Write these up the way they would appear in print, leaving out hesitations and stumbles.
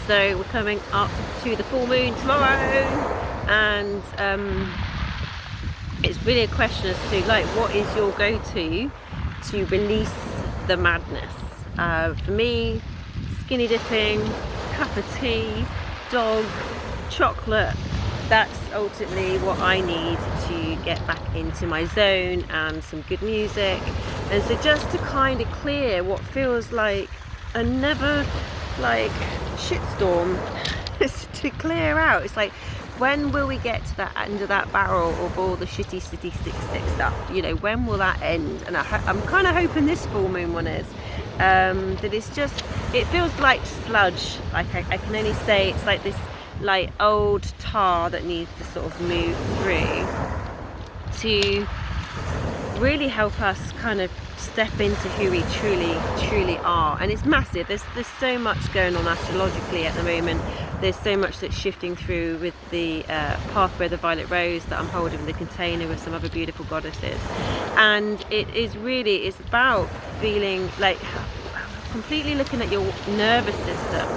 So we're coming up to the full moon tomorrow, and it's really a question as to like, what is your go-to to release the madness? For me, skinny dipping, cup of tea, dog, chocolate. That's ultimately what I need to get back into my zone, and some good music. And so just to kind of clear what feels like a never like shitstorm, to clear out. It's like, when will we get to that end of that barrel of all the shitty city stick stuff? You know, when will that end? And I'm kind of hoping this full moon one is. That it's just, it feels like sludge. Like I can only say it's like this like old tar that needs to sort of move through to really help us kind of step into who we truly are. And it's massive. There's so much going on astrologically at the moment. There's so much that's shifting through with the pathway of the violet rose that I'm holding in the container with some other beautiful goddesses. And it is really, it's about feeling like completely looking at your nervous system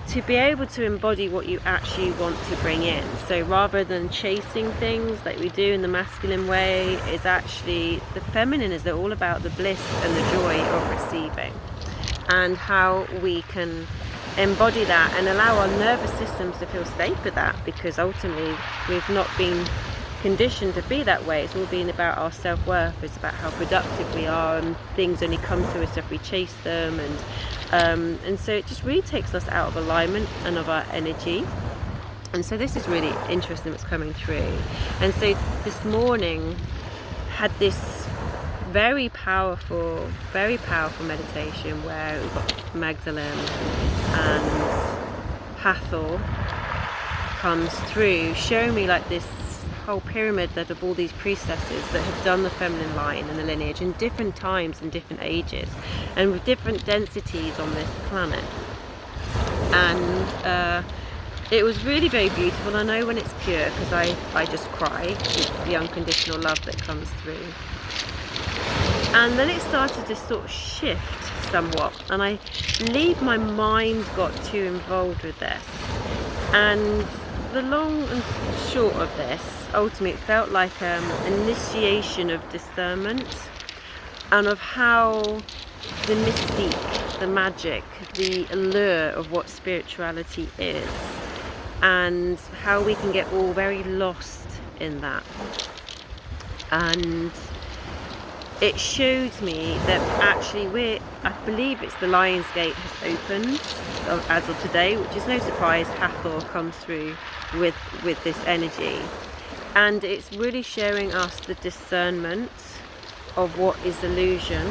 to be able to embody what you actually want to bring in. So rather than chasing things like we do in the masculine way, is actually the feminine is all about the bliss and the joy of receiving, and how we can embody that and allow our nervous systems to feel safe with that, because ultimately we've not been conditioned to be that way. It's all been about our self-worth. It's about how productive we are, and things only come to us if we chase them, and so it just really takes us out of alignment and of our energy. And so this is really interesting what's coming through. And so this morning had this very powerful meditation where we've got Magdalene and Hathor comes through, showing me like this whole pyramid that of all these priestesses that have done the feminine line and the lineage in different times and different ages and with different densities on this planet. And it was really very beautiful. I know when it's pure, because I just cry. It's the unconditional love that comes through. And then it started to sort of shift somewhat, and I believe my mind got too involved with this. And the long and short of this, ultimately it felt like an initiation of discernment, and of how the mystique, the magic, the allure of what spirituality is, and how we can get all very lost in that. And it showed me that actually I believe it's the Lion's Gate has opened as of today, which is no surprise. Hathor comes through with this energy, and it's really showing us the discernment of what is illusion,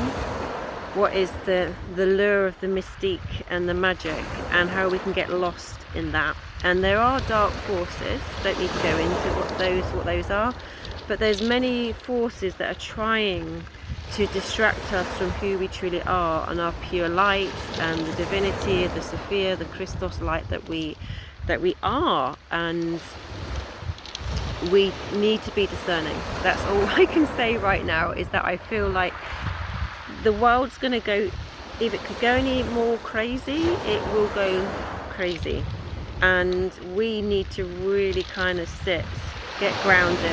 what is the lure of the mystique and the magic, and how we can get lost in that. And there are dark forces, don't need to go into what those are, but there's many forces that are trying to distract us from who we truly are, and our pure light and the divinity, the Sophia, the Christos light that we are. And we need to be discerning. That's all I can say right now, is that I feel like the world's going to go, if it could go any more crazy, it will go crazy. And we need to really kind of sit, get grounded,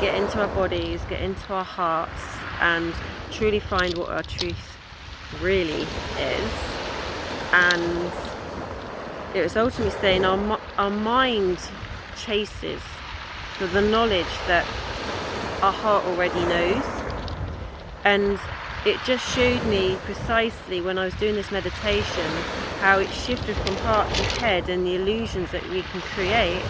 get into our bodies, get into our hearts, and truly find what our truth really is. And it was ultimately saying our mind chases for the knowledge that our heart already knows. And it just showed me precisely when I was doing this meditation how it shifted from heart to head, and the illusions that we can create.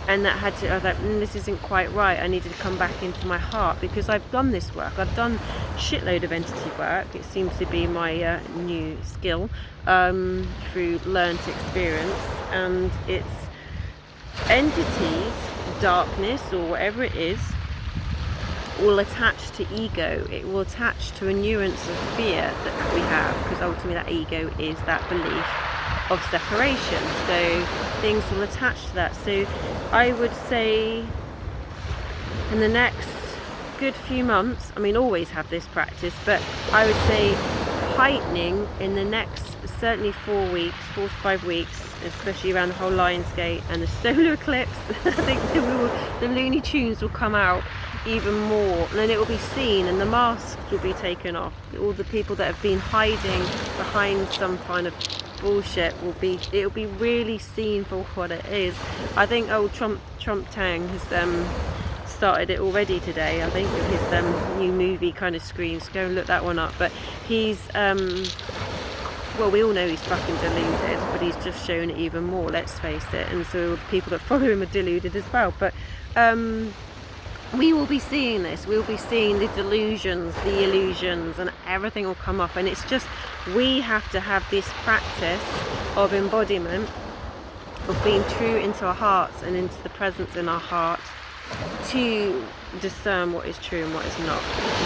And that I was like, this isn't quite right. I needed to come back into my heart, because I've done this work. I've done shitload of entity work. It seems to be my new skill through learned experience. And it's entities, darkness, or whatever it is, will attach to ego. It will attach to a nuance of fear that we have, because ultimately that ego is that belief of separation. So things will attach to that. So I would say in the next good few months, I mean, always have this practice, but I would say heightening in the next certainly 4 weeks, 4 to 5 weeks, especially around the whole Lionsgate and the solar eclipse. I think the Looney Tunes will come out even more, and then it will be seen, and the masks will be taken off. All the people that have been hiding behind some kind of bullshit it'll be really seen for what it is. I think old Trump Tang has started it already today, I think, with his new movie kind of screens. Go and look that one up. But he's well, we all know he's fucking deluded, but he's just shown it even more, let's face it, and so people that follow him are deluded as well. But we will be seeing this, we'll be seeing the delusions, the illusions, and everything will come up. And it's just, we have to have this practice of embodiment, of being true into our hearts and into the presence in our heart, to discern what is true and what is not.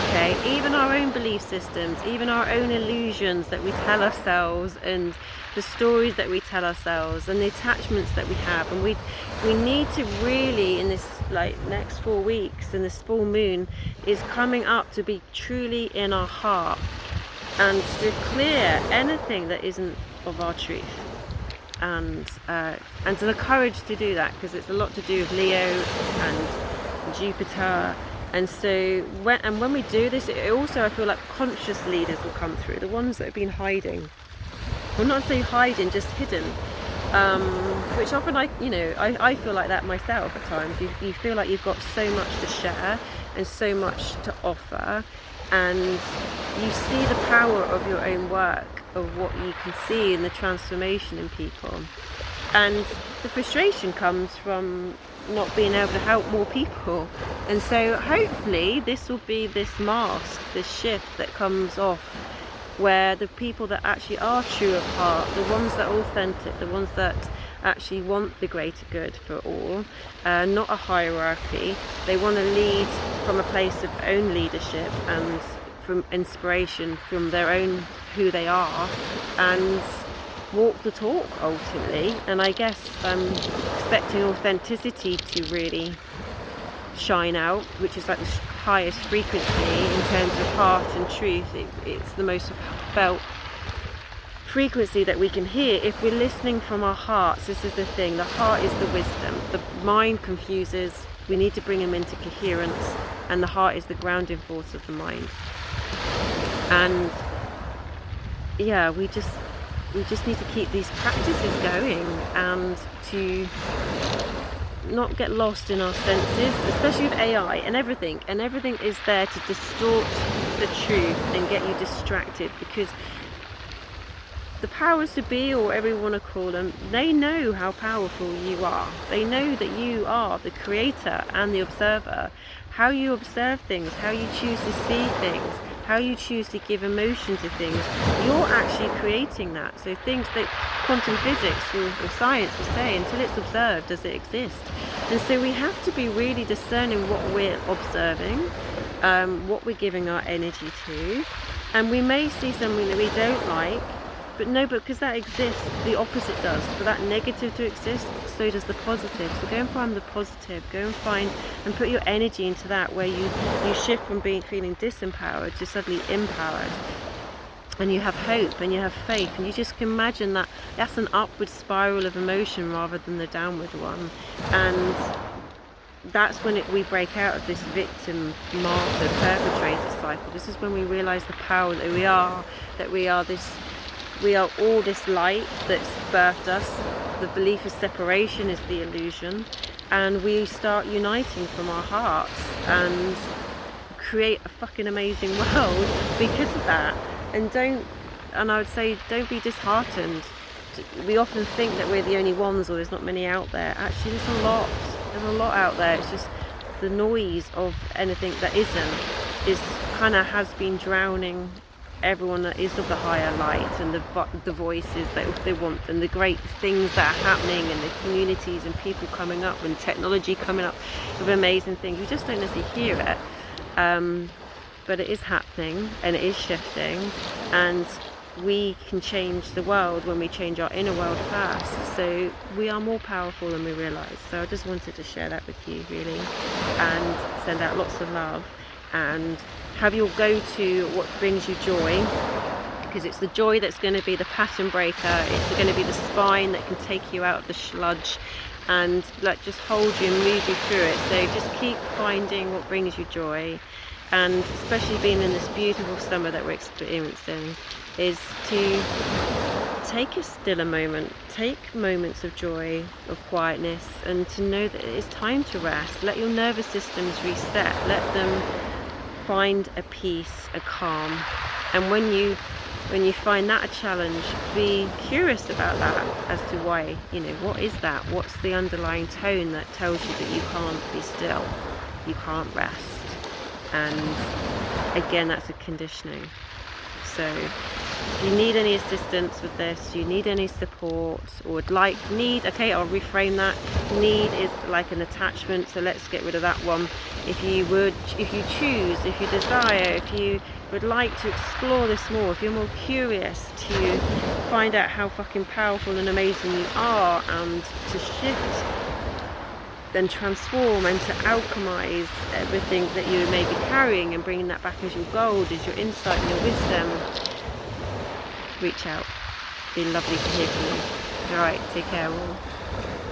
Okay, even our own belief systems, even our own illusions that we tell ourselves, and the stories that we tell ourselves, and the attachments that we have. And we need to really, in this like next 4 weeks, and this full moon is coming up, to be truly in our heart and to clear anything that isn't of our truth, and to the courage to do that, because it's a lot to do with Leo and Jupiter. And so when we do this, it also, I feel like conscious leaders will come through, the ones that have been hiding. Well, not saying hiding, just hidden, which often I feel like that myself at times. You feel like you've got so much to share and so much to offer, and you see the power of your own work, of what you can see in the transformation in people. And the frustration comes from not being able to help more people. And so hopefully this will be this mask, this shift that comes off, where the people that actually are true of heart, the ones that are authentic, the ones that actually want the greater good for all, not a hierarchy. They want to lead from a place of own leadership and from inspiration from their own who they are, and walk the talk ultimately. And I guess I'm expecting authenticity to really shine out, which is like the highest frequency in terms of heart and truth. It's the most felt frequency that we can hear if we're listening from our hearts. This is the thing, the heart is the wisdom. The mind confuses, we need to bring them into coherence, and the heart is the grounding force of the mind. And yeah, we just need to keep these practices going, and to not get lost in our senses, especially with AI and everything is there to distort the truth and get you distracted, because the powers to be, or whatever you want to call them, they know how powerful you are. They know that you are the creator and the observer. How you observe things, how you choose to see things, how you choose to give emotion to things, you're actually creating that. So things that quantum physics or science will say, until it's observed, does it exist? And so we have to be really discerning what we're observing, what we're giving our energy to. And we may see something that we don't like, but because that exists, the opposite does. For that negative to exist, so does the positive. So go and find the positive, go and find and put your energy into that, where you shift from feeling disempowered to suddenly empowered, and you have hope and you have faith, and you just can imagine that that's an upward spiral of emotion rather than the downward one. And that's when we break out of this victim, martyr, perpetrator cycle. This is when we realize the power that we are we are all this light that's birthed us. The belief of separation is the illusion, and we start uniting from our hearts and create a fucking amazing world because of that. And I would say, don't be disheartened. We often think that we're the only ones, or there's not many out there. Actually, there's a lot out there. It's just the noise of anything that has been drowning everyone that is of the higher light, and the voices that they want, and the great things that are happening, and the communities and people coming up, and technology coming up with amazing things. We just don't necessarily hear it, but it is happening, and it is shifting, and we can change the world when we change our inner world first. So we are more powerful than we realize. So I just wanted to share that with you, really, and send out lots of love, and have your go-to what brings you joy, because it's the joy that's going to be the pattern breaker. It's going to be the spine that can take you out of the sludge and like just hold you and move you through it. So just keep finding what brings you joy, and especially being in this beautiful summer that we're experiencing, is to take a stiller moment, take moments of joy, of quietness, and to know that it's time to rest. Let your nervous systems reset, let them find a peace, a calm. And when you find that a challenge, be curious about that as to why, you know, what is that? What's the underlying tone that tells you that you can't be still, you can't rest? And again, that's a conditioning. So if you need any assistance with this, you need any support, or okay, I'll reframe that. Need is like an attachment, so let's get rid of that one. If you choose, if you desire, if you would like to explore this more, if you're more curious to find out how fucking powerful and amazing you are, and to shift, then transform and to alchemize everything that you may be carrying and bringing that back as your gold, as your insight and your wisdom, reach out. It'd be lovely to hear from you. Alright, take care all.